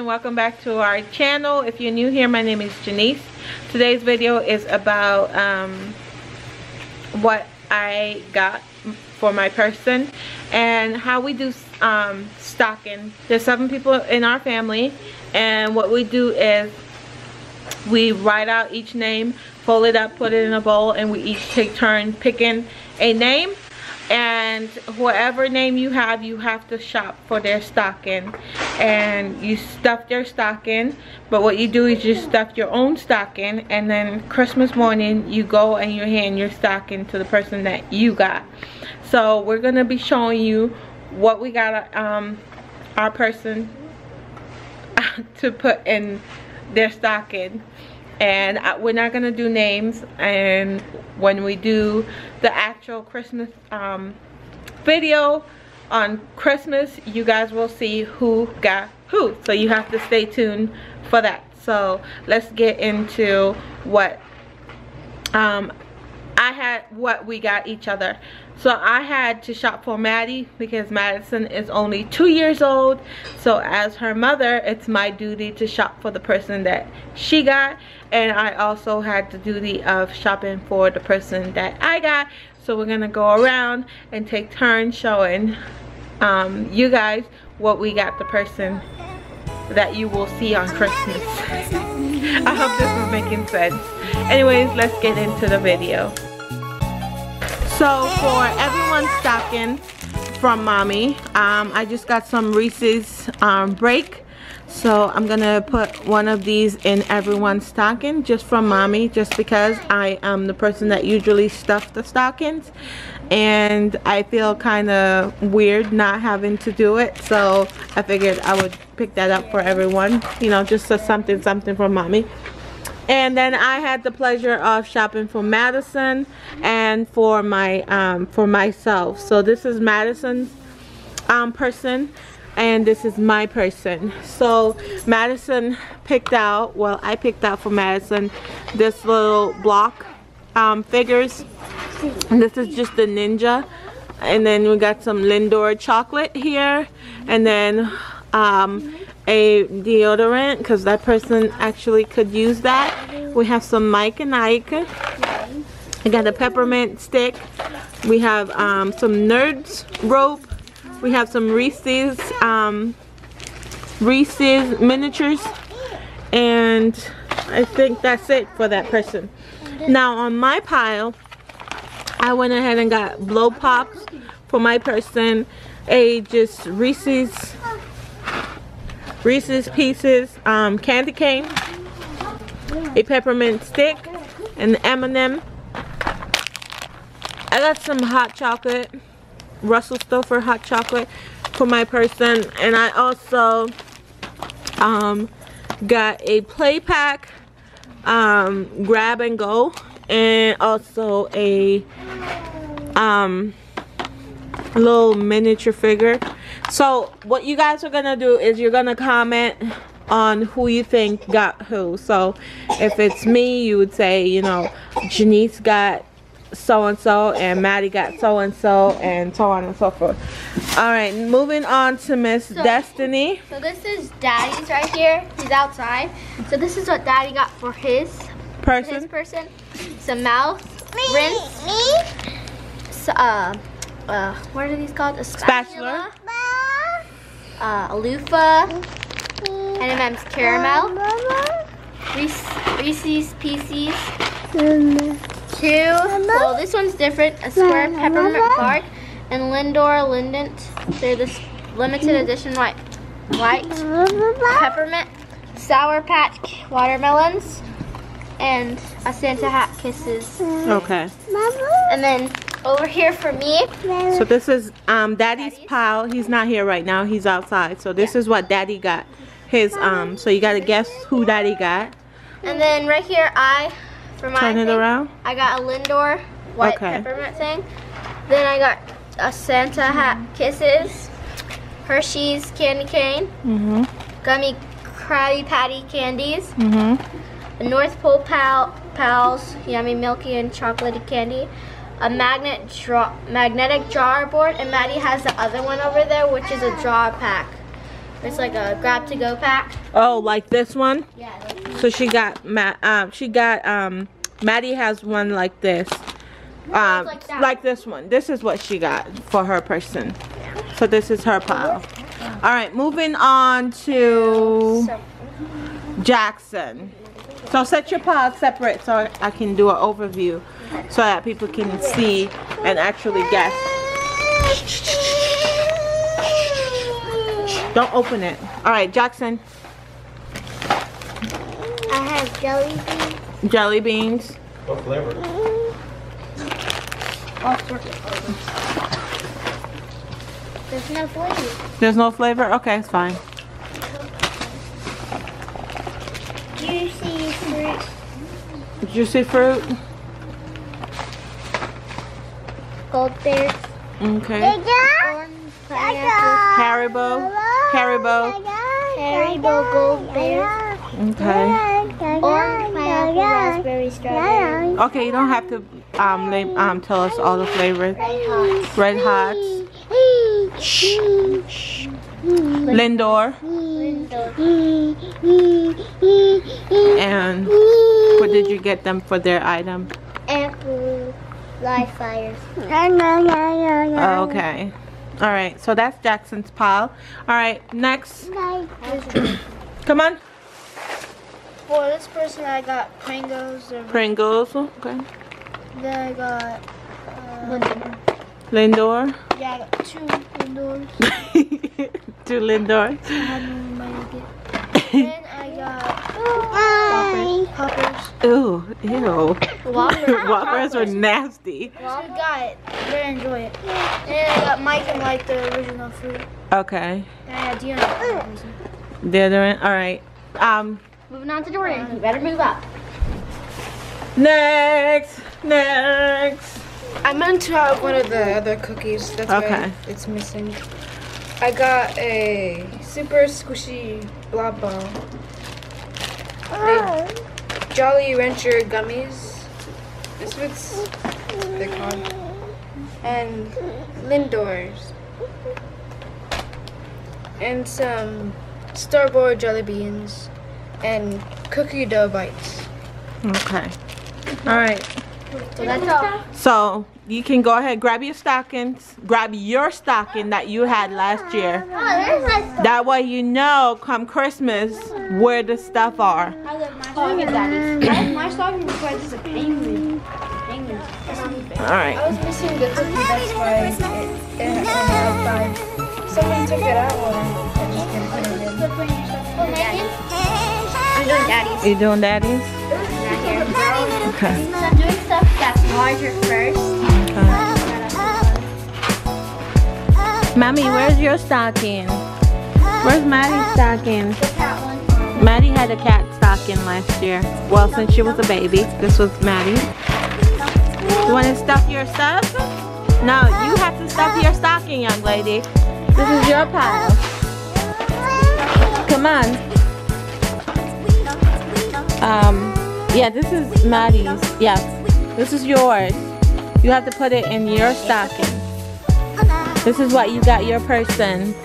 welcome back to our channel. If you're new here, my name is Janice. Today's video is about what I got for my person and how we do stocking. There's 7 people in our family, and what we do is we write out each name, fold it up, put it in a bowl, and we each take turn picking a name. And whatever name you have to shop for their stocking, and you stuff their stocking. But what you do is you stuff your own stocking, and then Christmas morning you go and you hand your stocking to the person that you got. So we're gonna be showing you what we got our person to put in their stocking. And we're not gonna do names, and when we do the actual Christmas video on Christmas, you guys will see who got who, so you have to stay tuned for that. So let's get into what what we got each other. So I had to shop for Maddie because Madison is only 2 years old. So as her mother, it's my duty to shop for the person that she got. And I also had the duty of shopping for the person that I got. So we're gonna go around and take turns showing you guys what we got the person that you will see on Christmas. I hope this is making sense. Anyways, let's get into the video. So for everyone's stocking from mommy, I just got some Reese's break. So I'm gonna put one of these in everyone's stocking just from mommy, just because I am the person that usually stuffs the stockings, and I feel kind of weird not having to do it. So I figured I would pick that up for everyone, you know, just something from mommy. And then I had the pleasure of shopping for Madison and for my for myself. So this is Madison's person, and this is my person. So Madison picked out, well, I picked out for Madison this little block figures. And this is just the ninja. And then we got some Lindor chocolate here, and then a deodorant because that person actually could use that. We have some Mike and Ike. I got a peppermint stick. We have some Nerds rope. We have some Reese's miniatures, and I think that's it for that person. Now on my pile, I went ahead and got blow pops for my person, a just Reese's Pieces candy cane, a peppermint stick, an M&M. I got some hot chocolate, Russell Stover hot chocolate for my person, and I also got a play pack, grab and go, and also a little miniature figure. So what you guys are gonna do is you're gonna comment on who you think got who. So if it's me, you would say, you know, Janice got so and so, and Maddie got so and so, and so on and so forth. All right, moving on to Miss Destiny. So this is Daddy's right here. He's outside. So this is what Daddy got for his person. Some mouth rinse. So, what are these called? A spatula. A loofah. M&M's caramel. Reese's Pieces. 2. Well, this one's different. A square peppermint bark, and Lindor Lindent. They're this limited edition white peppermint. Sour Patch watermelons, and a Santa hat kisses. Okay. And then over here for me. So this is Daddy's pile. He's not here right now. He's outside. So this is what Daddy got. His so you gotta guess who Daddy got. And then right here for my turn it around. I got a Lindor white peppermint thing. Then I got a Santa hat kisses, Hershey's candy cane, gummy Krabby Patty candies, a North Pole Pals yummy milky and chocolatey candy, a magnetic jar board, and Maddie has the other one over there, which is a draw pack. It's like a grab to go pack. Oh, like this one? Yeah. So she got Maddie has one like this. Like this one. This is what she got for her person. So this is her pile. All right, moving on to Jaxson. So set your piles separate so I can do an overview so that people can see and actually guess. Don't open it. All right, Jaxson. I have jelly beans. Jelly beans. What flavor? There's no flavor. There's no flavor? Okay, it's fine. Juicy fruit. Juicy fruit. Gold bears. Okay. Orange pineapple. Haribo gold bears. Okay. Orange pineapple, raspberry, strawberry. Okay, you don't have to tell us all the flavors. Red Hots. Lindor. And what did you get them for their item? Apple live fires. Okay. All right, so that's Jackson's pile. All right, next. Come on. For this person, I got Pringles. Pringles, okay. Then I got Lindor. yeah, I got 2 Lindors. 2 Lindor. I had no money to get. Then I got Poppers. Ooh, ew. Whoppers. Are nasty. Well, I got it. I better enjoy it. And then I got Mike and like the original fruit. Okay. And I got Dion. Deodorant. All right. Moving on to Jordan. You better move up. Next. I meant to have one of the other cookies. That's why it's missing. I got a super squishy blob ball. Jolly Rancher gummies. This what's they're called. And Lindors. And some store-bought jelly beans. And cookie dough bites. Okay. All right. So that's all. So you can go ahead, grab your stockings. Grab your stocking that you had last year. Oh, there's my stuff. That way you know come Christmas where the stuff are. I love my stocking. My stocking looks like just a penguin. All right. I was missing the cookie, that's why it had 5. Someone took it out and just didn't put it in. I'm doing daddy's. You doing daddy's? Not here. Okay. So I'm doing stuff that's larger first. Mommy, where's your stocking? Where's Maddie's stocking? The cat one. Maddie had a cat stocking last year. Well, since she was a baby. This was Maddie. You want to stuff your stuff? No, you have to stuff your stocking, young lady. This is your pile. Come on. Yeah, this is Maddie's. Yes, this is yours. You have to put it in your stocking. This is what you got your person.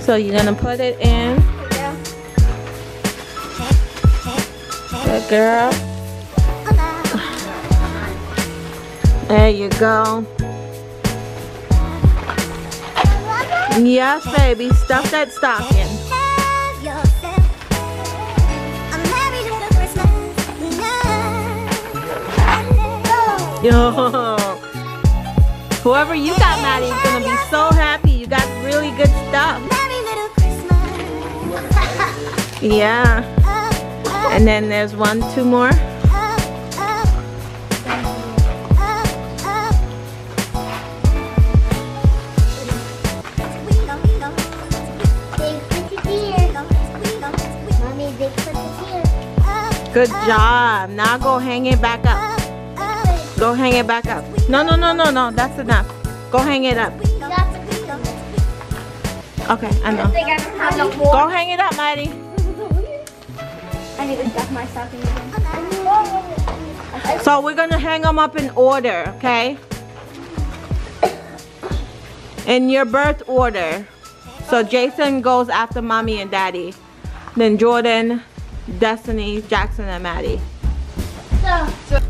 So you're gonna put it in. Good girl. There you go. Yes, baby. Stuff that stocking. Yo. Whoever you got, Maddie, is gonna be so happy. You got really good stuff. Yeah. And then there's 1, 2 more. Good job. Now go hang it back up. Go hang it back up. No. That's enough. Go hang it up. Okay, I know. Go hang it up, Maddie. I need to stuff my stocking again. So we're gonna hang them up in order, okay? In your birth order. So Jason goes after mommy and daddy. Then Jordan, Destiny, Jaxson, and Maddie. So